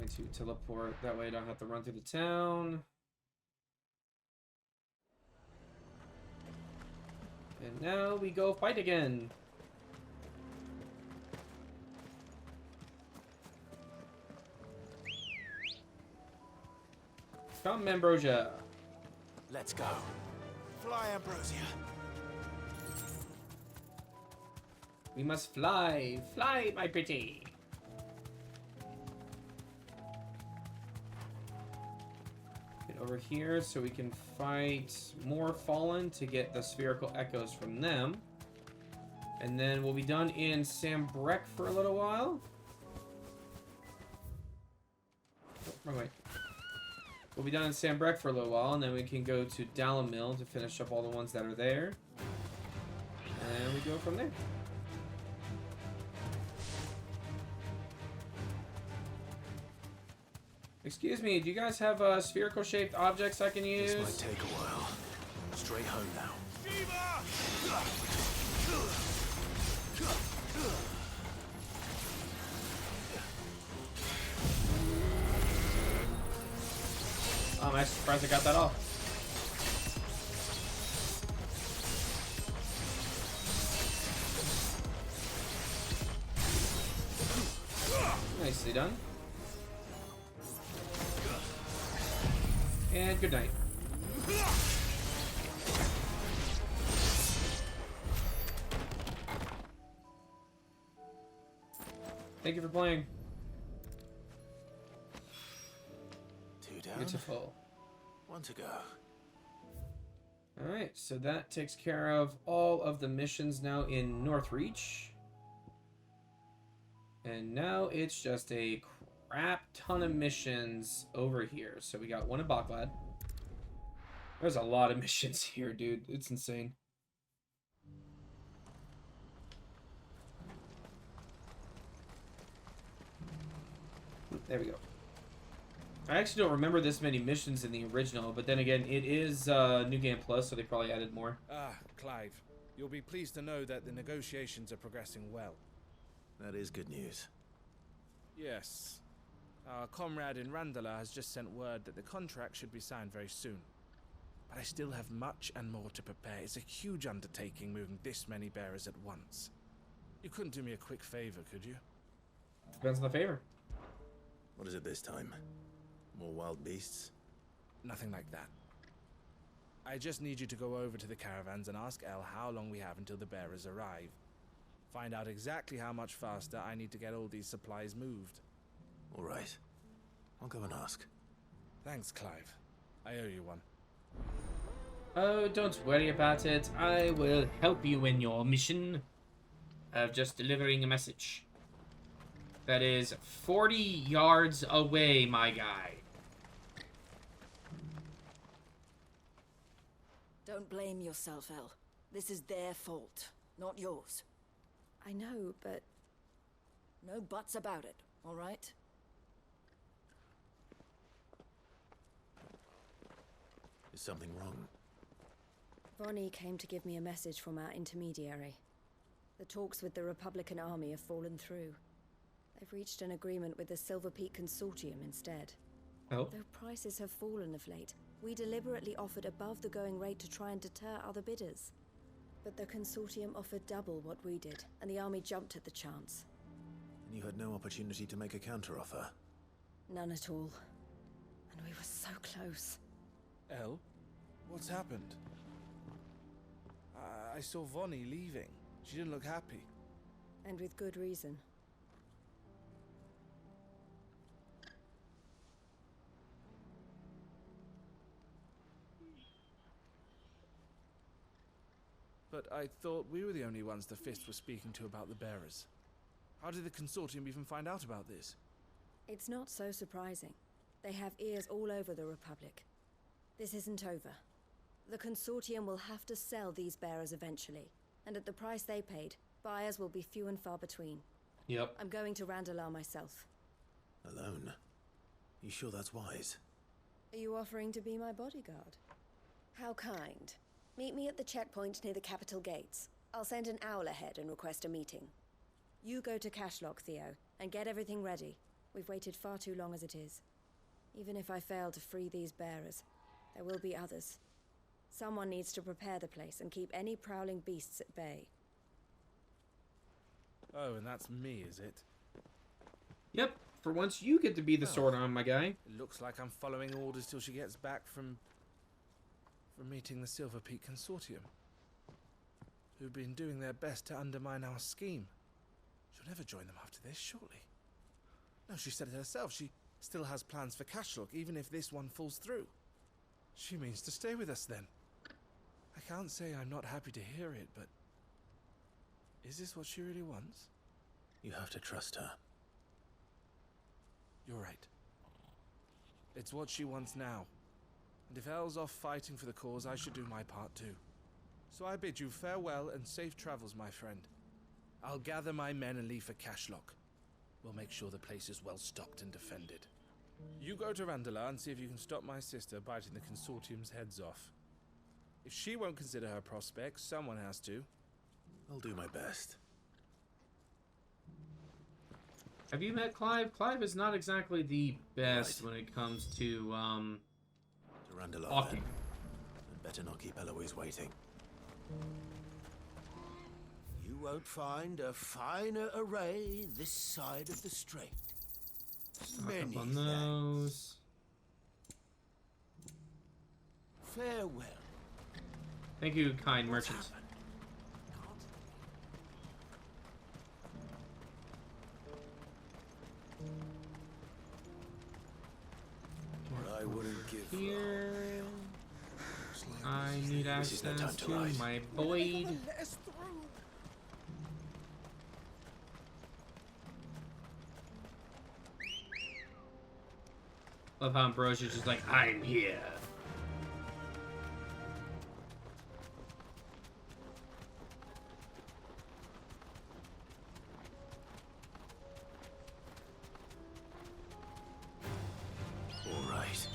going to teleport. That way I don't have to run through the town. And now we go fight again. Come, Ambrosia. Let's go. Fly, Ambrosia. We must fly. Fly, my pretty. Get over here so we can fight more Fallen to get the spherical echoes from them. And then we'll be done in Sambrek for a little while. Oh, wrong way. We'll be done in Sambrek for a little while, and then we can go to Dalamil to finish up all the ones that are there. And we go from there. Excuse me, do you guys have spherical shaped objects I can use? This might take a while. Straight home now. Oh, I'm actually surprised I got that off. Nicely done. And good night. Thank you for playing. Two down. Beautiful. One to go. Alright, so that takes care of all of the missions now in Northreach. And now it's just a crap ton of missions over here. So we got one in Baklad. There's a lot of missions here, dude. It's insane. There we go. I actually don't remember this many missions in the original, but then again, it is New Game Plus, so they probably added more. Ah, Clive. You'll be pleased to know that the negotiations are progressing well. That is good news. Yes. Our comrade in Randala has just sent word that the contract should be signed very soon. But I still have much and more to prepare. It's a huge undertaking moving this many bearers at once. You couldn't do me a quick favor, could you? Depends on the favor. What is it this time? More wild beasts? Nothing like that. I just need you to go over to the caravans and ask El how long we have until the bearers arrive. Find out exactly how much faster I need to get all these supplies moved. All right. I'll go and ask. Thanks, Clive. I owe you one. Oh, don't worry about it. I will help you in your mission of just delivering a message. That is 40 yards away, my guy. Don't blame yourself, El. This is their fault, not yours. I know, but... No buts about it, all right? Is something wrong? Vonnie came to give me a message from our intermediary. The talks with the Republican army have fallen through. They've reached an agreement with the Silver Peak Consortium instead. Oh? Though prices have fallen of late, we deliberately offered above the going rate to try and deter other bidders. But the Consortium offered double what we did, and the army jumped at the chance. And you had no opportunity to make a counteroffer? None at all. And we were so close. El? What's happened? I saw Vonnie leaving. She didn't look happy. And with good reason. But I thought we were the only ones the Fist was speaking to about the bearers. How did the Consortium even find out about this? It's not so surprising. They have ears all over the Republic. This isn't over. The Consortium will have to sell these bearers eventually, and at the price they paid, buyers will be few and far between. Yep. I'm going to Randalar myself. Alone? You sure that's wise? Are you offering to be my bodyguard? How kind. Meet me at the checkpoint near the capital gates. I'll send an owl ahead and request a meeting. You go to Cashlock, Theo, and get everything ready. We've waited far too long as it is. Even if I fail to free these bearers, there will be others. Someone needs to prepare the place and keep any prowling beasts at bay. Oh, and that's me, is it? Yep, for once you get to be the sword arm, my guy. It looks like I'm following orders till she gets back from meeting the Silver Peak Consortium, who've been doing their best to undermine our scheme. She'll never join them after this, surely. No, she said it herself. She still has plans for Cashlock, even if this one falls through. She means to stay with us then. I can't say I'm not happy to hear it, but is this what she really wants? You have to trust her. You're right. It's what she wants now. And if Elle's off fighting for the cause, I should do my part too. So I bid you farewell and safe travels, my friend. I'll gather my men and leave for Cashlock. We'll make sure the place is well stocked and defended. You go to Randala and see if you can stop my sister biting the Consortium's heads off. If she won't consider her prospects, someone has to. I'll do my best. Have you met Clive? Clive is not exactly the best when it comes to To Randall, talking. I'd better not keep Eloise waiting. You won't find a finer array this side of the strait. Many On thanks. those. Farewell. Thank you, kind merchant. What I wouldn't give for Here, looks like I need this is no access time to to lie. my void. Let us through. Love how Ambrosia's just like, I'm here. All right.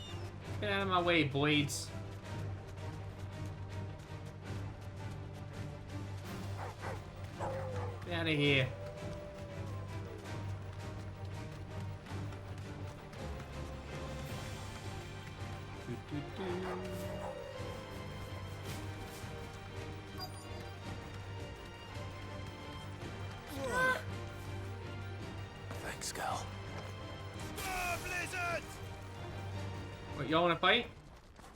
Get out of my way, boys. Get out of here. Thanks, Gal. Blizzard! What, y'all want to fight?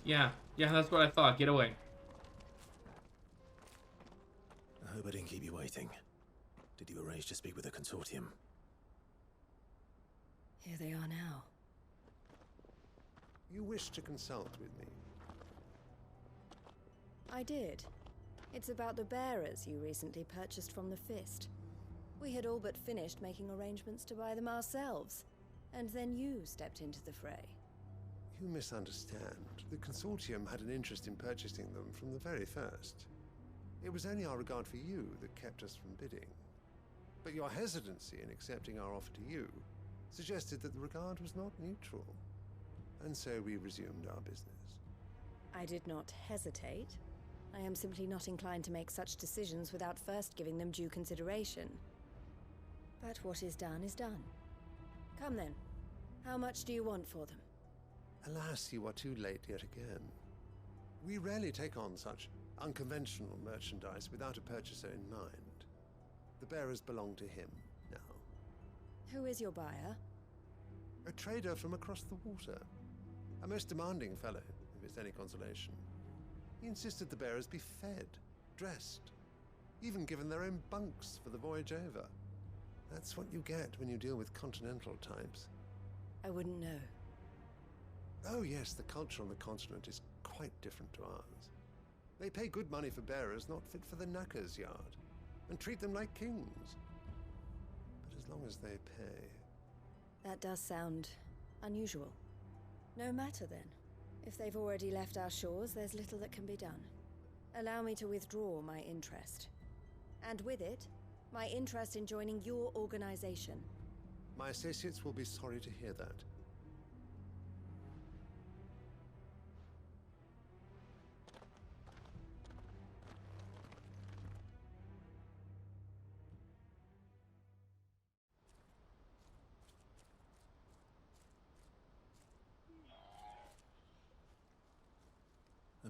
Yeah, that's what I thought. Get away. I hope I didn't keep you waiting. Did you arrange to speak with the Consortium? Here they are now. You wish to consult with me? I did. It's about the bearers you recently purchased from the Fist. We had all but finished making arrangements to buy them ourselves, and then you stepped into the fray. You misunderstand. The Consortium had an interest in purchasing them from the very first. It was only our regard for you that kept us from bidding. But your hesitancy in accepting our offer to you suggested that the regard was not mutual. And so we resumed our business. I did not hesitate. I am simply not inclined to make such decisions without first giving them due consideration. But what is done is done. Come then. How much do you want for them? Alas, you are too late yet again. We rarely take on such unconventional merchandise without a purchaser in mind. The bearers belong to him now. Who is your buyer? A trader from across the water. A most demanding fellow, if it's any consolation. He insisted the bearers be fed, dressed, even given their own bunks for the voyage over. That's what you get when you deal with continental types. I wouldn't know. Oh yes, the culture on the continent is quite different to ours. They pay good money for bearers not fit for the knacker's yard, and treat them like kings. But as long as they pay... That does sound unusual. No matter then. If they've already left our shores, there's little that can be done. Allow me to withdraw my interest. And with it, my interest in joining your organization. My associates will be sorry to hear that.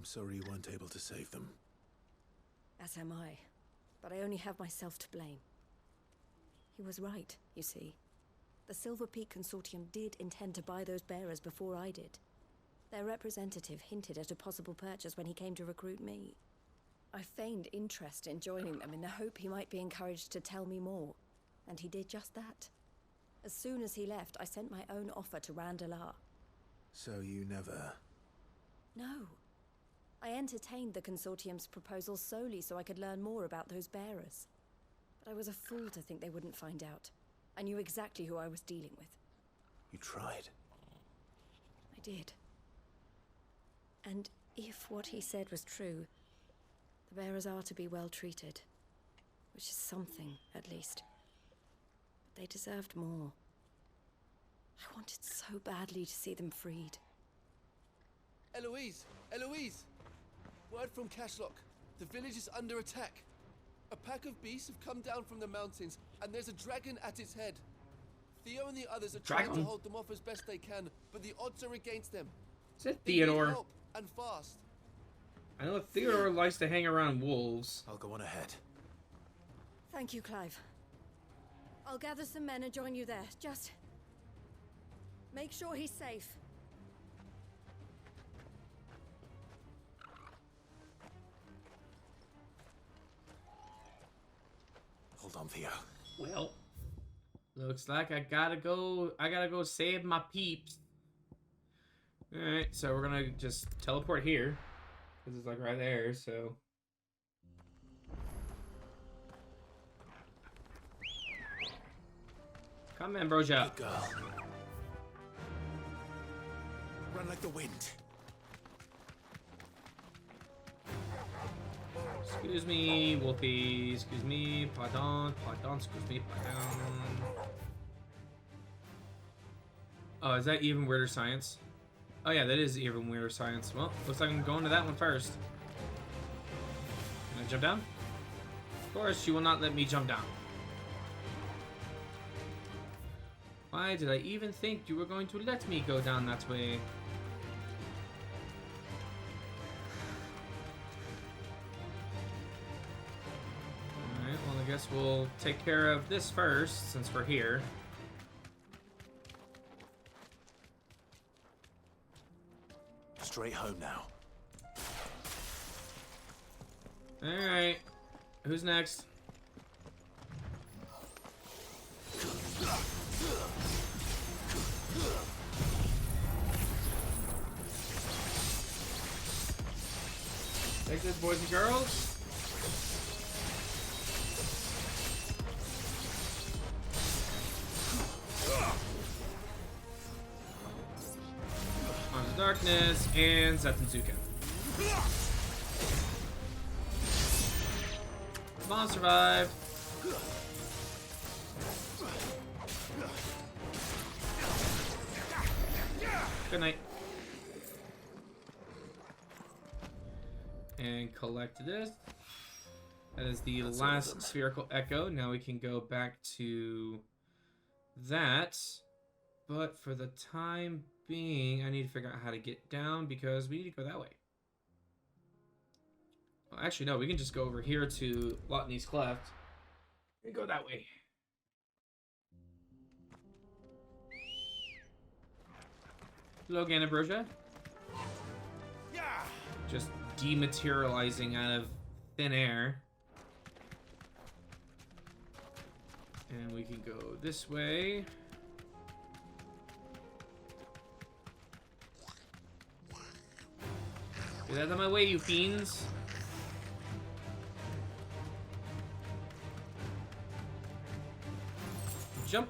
I'm sorry you weren't able to save them. As am I. But I only have myself to blame. He was right, you see. The Silver Peak Consortium did intend to buy those bearers before I did. Their representative hinted at a possible purchase when he came to recruit me. I feigned interest in joining them in the hope he might be encouraged to tell me more, and he did just that. As soon as he left, I sent my own offer to Randalar. So you never... No. I entertained the Consortium's proposal solely so I could learn more about those bearers. But I was a fool to think they wouldn't find out. I knew exactly who I was dealing with. You tried. I did. And if what he said was true, the bearers are to be well treated. Which is something, at least. But they deserved more. I wanted so badly to see them freed. Eloise! Eloise! Word from Cashlock. The village is under attack. A pack of beasts have come down from the mountains, and there's a dragon at its head. Theo and the others are trying to hold them off as best they can, but the odds are against them. Is it They need Theodore? help, and fast. I know Theodore likes to hang around wolves. I'll go on ahead. Thank you, Clive. I'll gather some men and join you there. Just... make sure he's safe. Hold on, Theo. Well, looks like I gotta go save my peeps. Alright, so we're gonna just teleport here. Because it's like right there, so. Come in, Broja. Good girl. Run like the wind. Excuse me, Wolfie. Excuse me, pardon, pardon, excuse me, pardon. Oh, is that even weirder science? Oh yeah, that is even weirder science. Well, looks like I'm going to that one first. Can I jump down? Of course, you will not let me jump down. Why did I even think you were going to let me go down that way? Alright, well I guess we'll take care of this first, since we're here. Straight home now. Alright, who's next? Take this, boys and girls. On the darkness and Zetsunzuka. Mom survived. Good night. And collect this. That is the last spherical echo. Now we can go back to that. But for the time being, I need to figure out how to get down because we need to go that way. Well, actually, no, we can just go over here to Lotney's Cleft and go that way. Hello, Ganabroja. Yeah! Just dematerializing out of thin air. And we can go this way. Get out of my way, you fiends. Jump.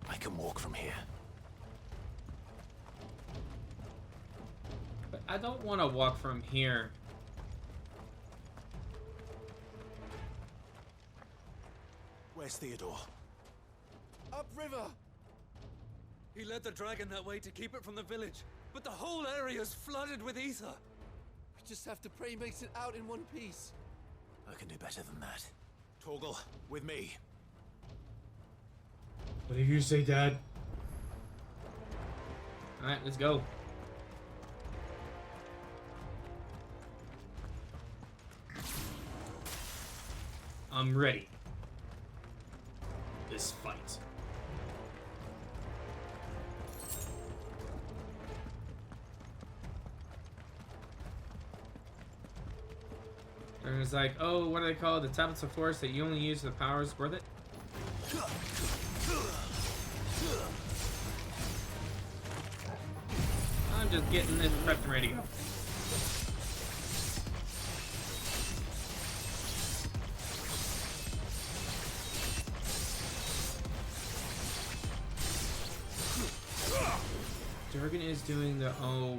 I can walk from here. But I don't want to walk from here. Where's Theodore? Upriver! He led the dragon that way to keep it from the village, but the whole area's flooded with ether. We just have to pray he makes it out in one piece. I can do better than that. Torgal, with me. What did you say, Dad? Alright, let's go. I'm ready. This fight. And it's like, oh, what do they call it? The tablets of force that you only use the powers worth it? I'm just getting this prepped and ready to go. Durgan is doing the, oh,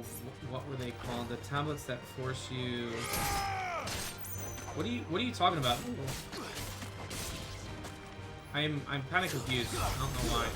what were they called? The tablets that force you. What are you talking about? I'm kind of confused. I don't know why.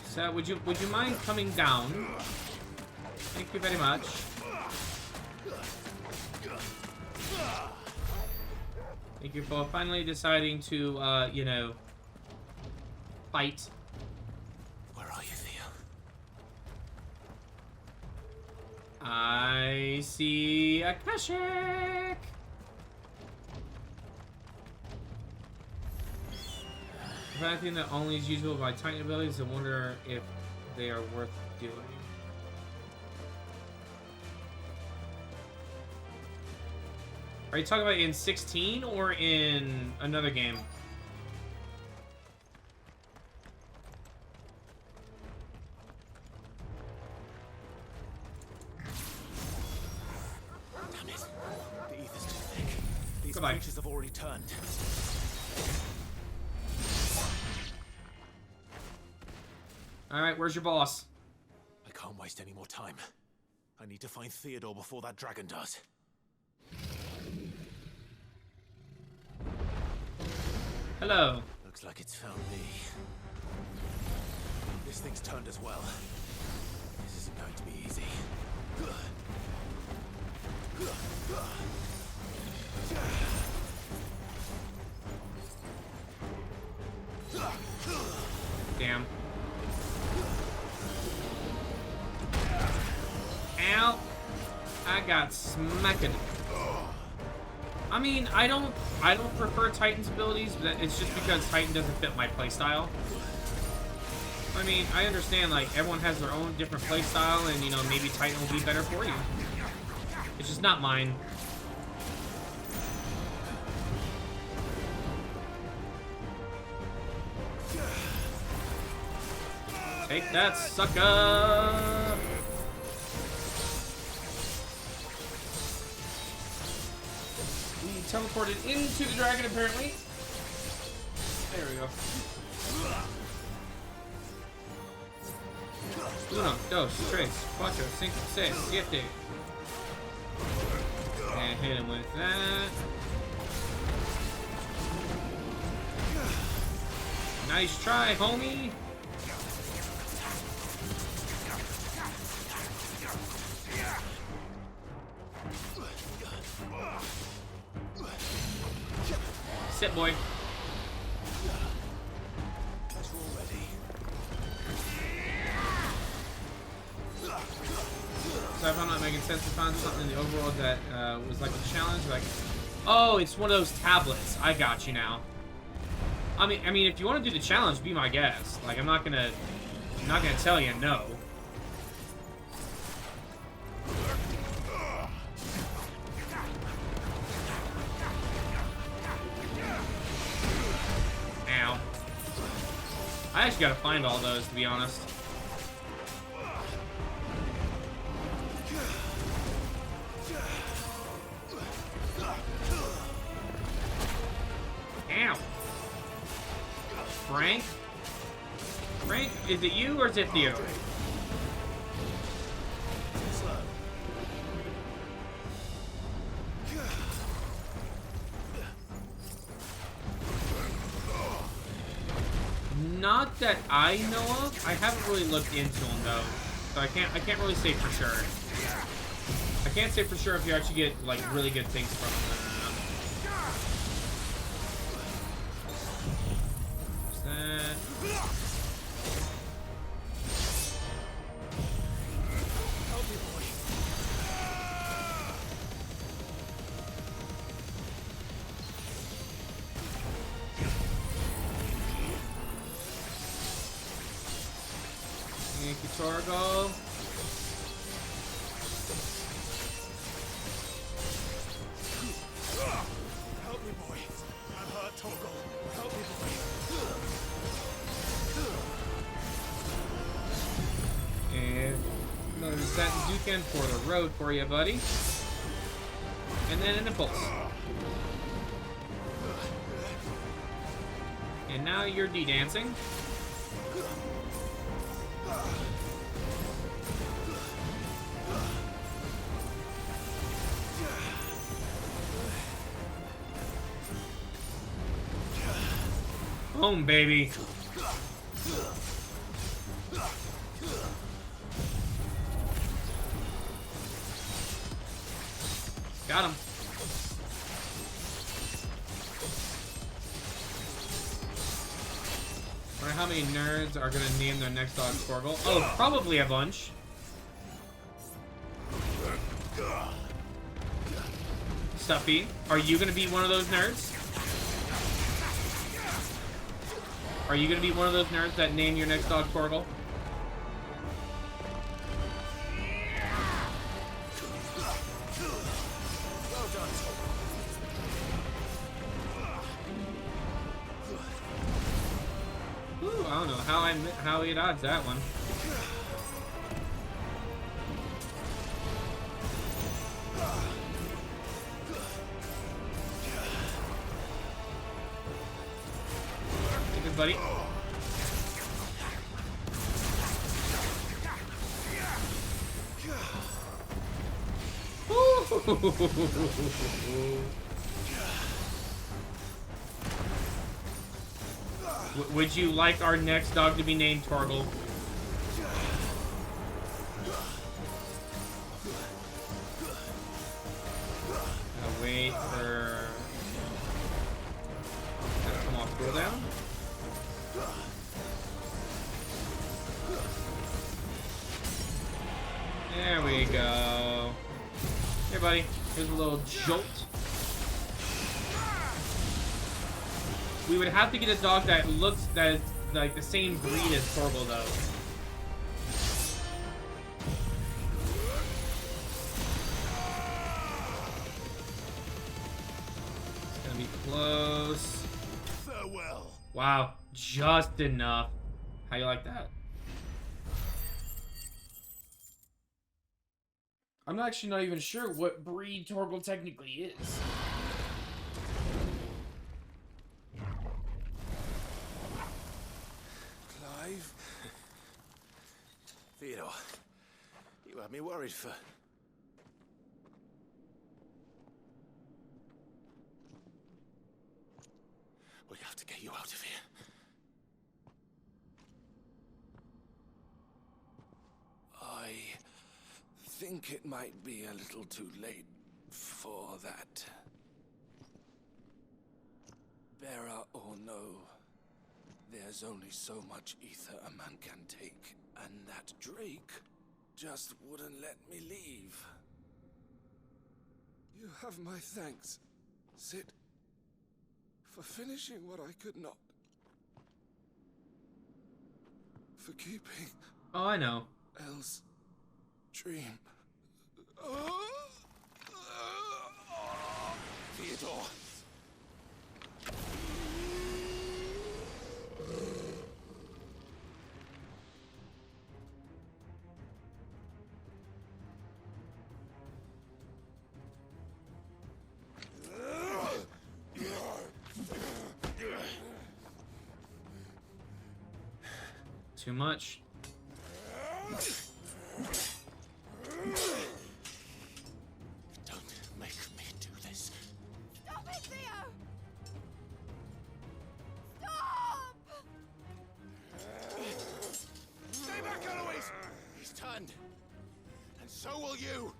So would you mind coming down? Thank you very much. Thank you for finally deciding to, you know, fight. Where are you, Theo? I see a Akashic. If anything that only is usable by Titan abilities, I wonder if they are worth doing. Are you talking about in 16 or in another game? Damn it. The ether's too thick. These Goodbye. creatures have already turned. Alright, where's your boss? I can't waste any more time. I need to find Theodore before that dragon does. Hello. Looks like it's found me. This thing's turned as well. This isn't going to be easy. Damn. Ow! I got smacked. I mean, I don't prefer Titan's abilities, but it's just because Titan doesn't fit my playstyle. I mean, I understand, like, everyone has their own different playstyle, and, you know, maybe Titan will be better for you. It's just not mine. Take that, sucker! We teleported into the dragon, apparently. There we go. Uno, dos, tres, cuatro, cinco, seis, siete. And hit him with that. Nice try, homie. Sit, boy. So if I'm not making sense, to find something in the overworld that was like a challenge, like, oh, it's one of those tablets. I got you now. I mean, if you want to do the challenge, be my guest. Like, I'm not gonna tell you no. Ow. I actually gotta find all those, to be honest. Ow. Frank? Frank, is it you or is it Theo? Not that I know of. I haven't really looked into them though, so I can't really say for sure. I can't say for sure if you actually get like really good things from them. What's that? Thank you, Torgo. Help me, boy. I'm hurt, Torgo. Help me, boy. And another Satin Dukan for the road for you, buddy. And then an impulse. And now you're de-dancing. Home, baby. Got him. Wonder how many nerds are gonna name their next dog Torgal. Oh, probably a bunch. Stuffy, are you gonna be one of those nerds? Are you gonna be one of those nerds that name your next dog Torgal? Ooh, I don't know how he dodged that one. Buddy. Would you like our next dog to be named Torgal? I'll wait for that to come off cooldown. There we go. Here, buddy. Here's a little jolt. We would have to get a dog that looks that is like the same breed as Torgal, though. It's gonna be close. Farewell. Wow, just enough. How you like that? I'm actually not even sure what breed Torgal technically is. Clive? Theodore, you had me worried for... We have to get you out of here. I think it might be a little too late for that. Bearer or no, there's only so much ether a man can take, and that Drake just wouldn't let me leave. You have my thanks, Sid, for finishing what I could not. For keeping... Oh, I know. Elle's dream. Theodore. Too much. Don't make me do this. Stop it, Theo! Stop! kill you!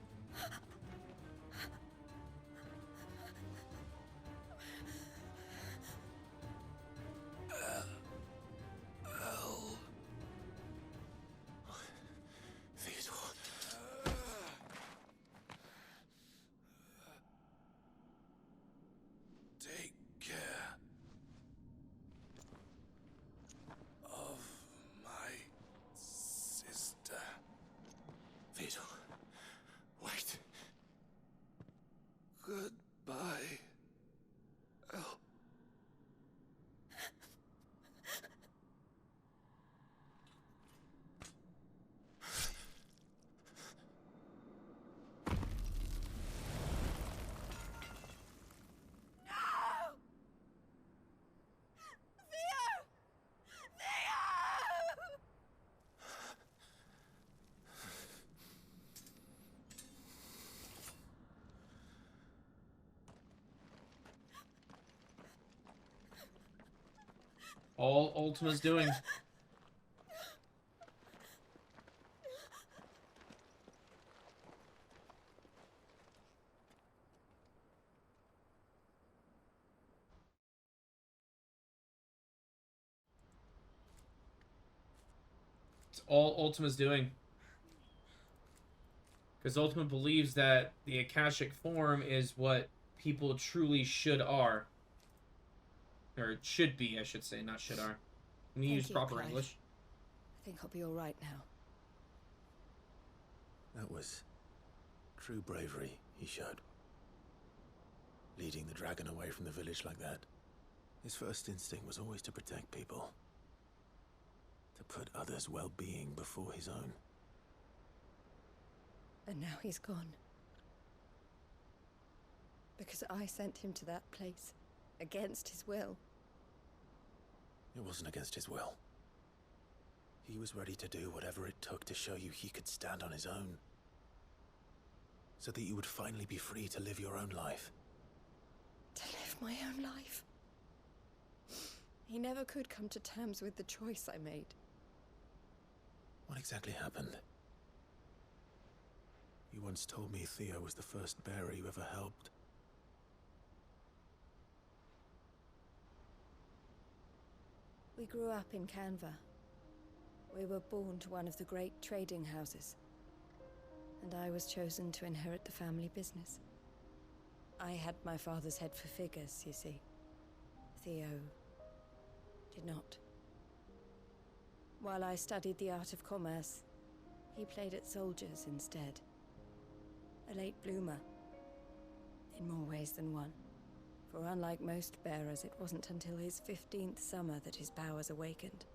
Take care of my sister. Theodore, wait. Goodbye. El. All Ultima's doing. It's all Ultima's doing. Because Ultima believes that the Akashic form is what people truly are. Or should be, I should say, not should are. Let me use proper Clive. English. I think I'll be all right now. That was true bravery he showed. Leading the dragon away from the village like that. His first instinct was always to protect people. To put others' well-being before his own. And now he's gone. Because I sent him to that place, against his will. It wasn't against his will. He was ready to do whatever it took to show you he could stand on his own. So that you would finally be free to live your own life. To live my own life. He never could come to terms with the choice I made. What exactly happened? You once told me Theo was the first bearer you ever helped. We grew up in Canva. We were born to one of the great trading houses. And I was chosen to inherit the family business. I had my father's head for figures, you see. Theo did not. While I studied the art of commerce, he played at soldiers instead. A late bloomer. In more ways than one. For unlike most bearers, it wasn't until his 15th summer that his powers awakened.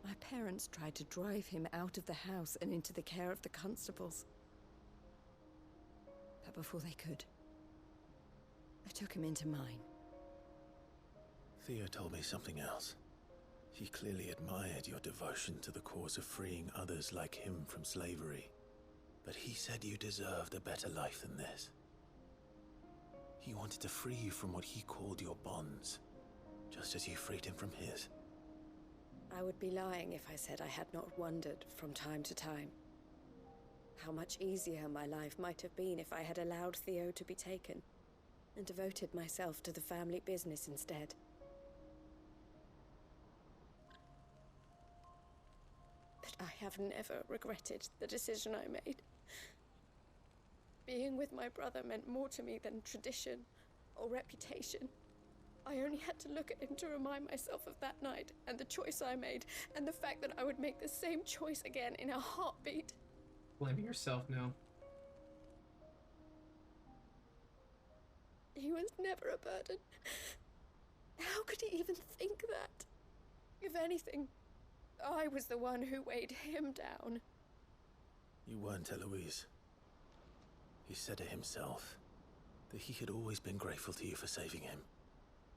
My parents tried to drive him out of the house and into the care of the constables. But before they could, I took him into mine. Theo told me something else. He clearly admired your devotion to the cause of freeing others like him from slavery. But he said you deserved a better life than this. He wanted to free you from what he called your bonds, just as you freed him from his. I would be lying if I said I had not wondered from time to time how much easier my life might have been if I had allowed Theo to be taken and devoted myself to the family business instead. But I have never regretted the decision I made. Being with my brother meant more to me than tradition or reputation. I only had to look at him to remind myself of that night and the choice I made and the fact that I would make the same choice again in a heartbeat. Blaming yourself now. He was never a burden. How could he even think that? If anything, I was the one who weighed him down. You weren't, Eloise. He said it himself, that he had always been grateful to you for saving him,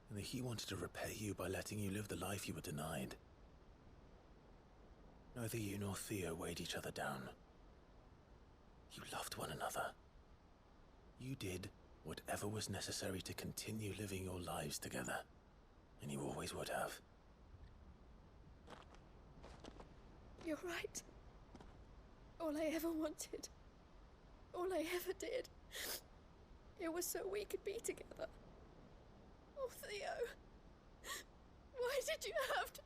and that he wanted to repay you by letting you live the life you were denied. Neither you nor Theo weighed each other down. You loved one another. You did whatever was necessary to continue living your lives together, and you always would have. You're right. All I ever wanted all I ever did. It was so we could be together. Oh, Theo. Why did you have to...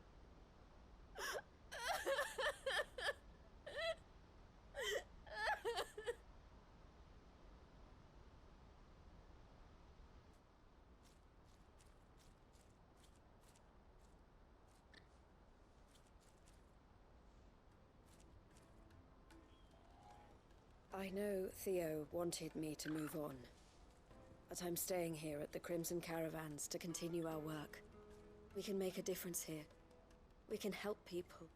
I know Theo wanted me to move on, but I'm staying here at the Crimson Caravans to continue our work. We can make a difference here. We can help people,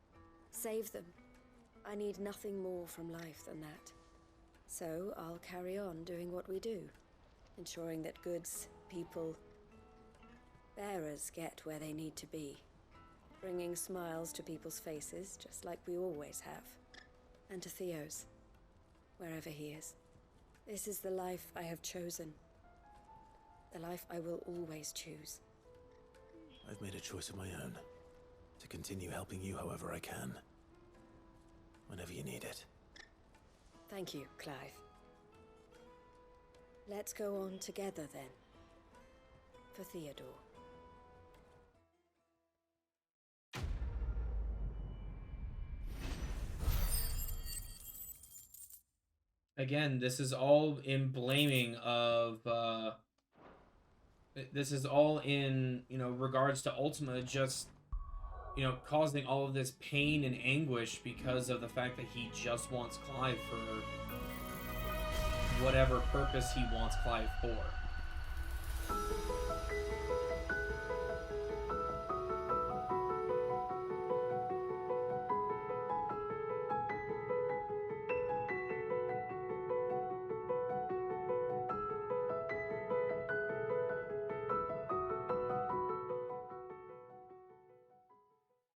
save them. I need nothing more from life than that. So I'll carry on doing what we do, ensuring that goods, people, bearers get where they need to be, bringing smiles to people's faces just like we always have, and to Theo's. Wherever he is. This is the life I have chosen. The life I will always choose. I've made a choice of my own. To continue helping you however I can. Whenever you need it. Thank you, Clive. Let's go on together then. For Theodore. Again, this is all in blaming of, this is all in, you know, regards to Ultima just, you know, causing all of this pain and anguish because of the fact that he just wants Clive for whatever purpose he wants Clive for.